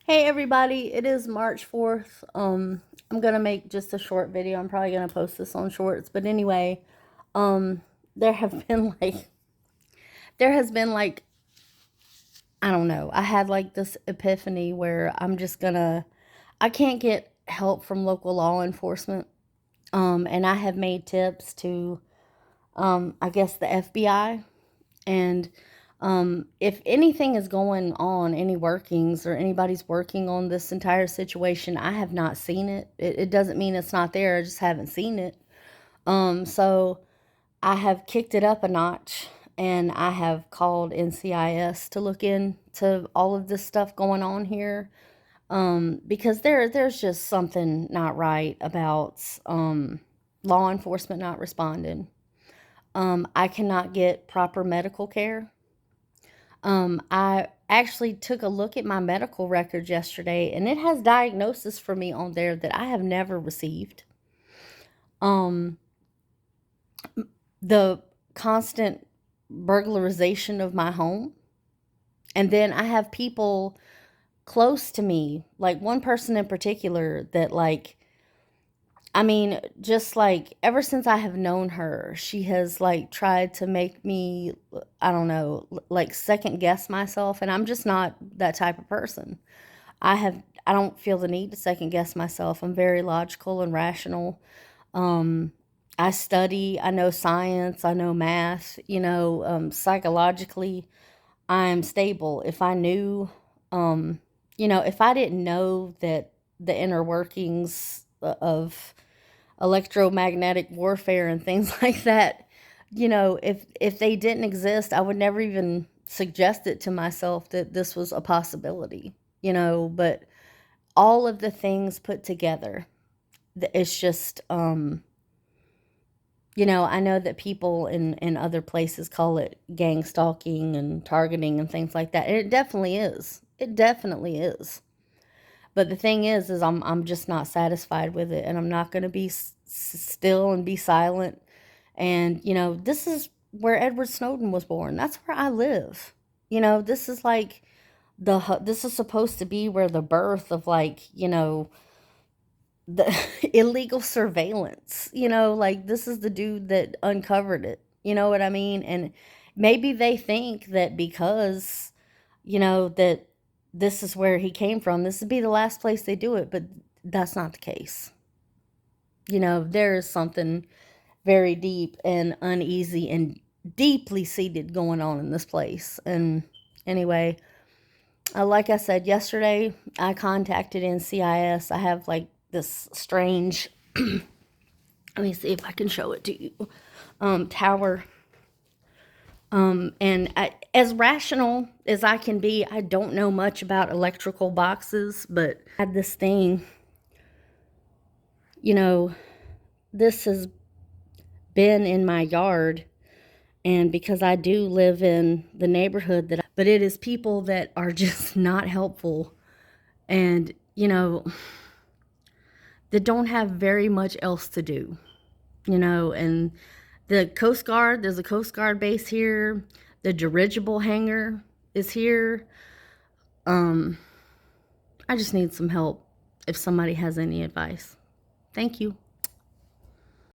Hey everybody, it is March 4th. I'm gonna make just a short video. I'm probably gonna post this on shorts, but anyway, um there have been like there has been like I don't know. I had like this epiphany where I can't get help from local law enforcement. And I have made tips to I guess the FBI. And if anything is going on, any workings or anybody's working on this entire situation, I have not seen it. It doesn't mean it's not there. I just haven't seen it. So I have kicked it up a notch and I have called NCIS to look into all of this stuff going on here. Because there's just something not right about law enforcement not responding. I cannot get proper medical care. I actually took a look at my medical records yesterday, and it has diagnosis for me on there that I have never received. Um, the constant burglarization of my home, and then I have people close to me, like one person in particular that just like ever since I have known her, she has like tried to make me, I don't know, like second guess myself. And I'm just not that type of person. I don't feel the need to second guess myself. I'm very logical and rational. Um, I study, I know science, I know math, psychologically, I'm stable. If I didn't know that the inner workings of electromagnetic warfare and things like that, if they didn't exist, I would never even suggest it to myself that this was a possibility, but all of the things put together, it's just, I know that people in other places call it gang stalking and targeting and things like that. And it definitely is. It definitely is. But the thing is I'm just not satisfied with it, and I'm not going to be still and be silent. And this is where Edward Snowden was born. That's where I live. This is like this is supposed to be where the birth of the illegal surveillance. Like this is the dude that uncovered it. You know what I mean? And maybe they think that because that this is where he came from, this would be the last place they do it, but that's not the case. There is something very deep and uneasy and deeply seated going on in this place. And anyway, like I said yesterday, I contacted NCIS. I have like this strange, let me see if I can show it to you, tower. As rational as I can be, I don't know much about electrical boxes, but I had this thing, this has been in my yard. And because I do live in the neighborhood but it is people that are just not helpful and, that don't have very much else to do, and the Coast Guard, there's a Coast Guard base here. The dirigible hangar is here. I just need some help if somebody has any advice. Thank you.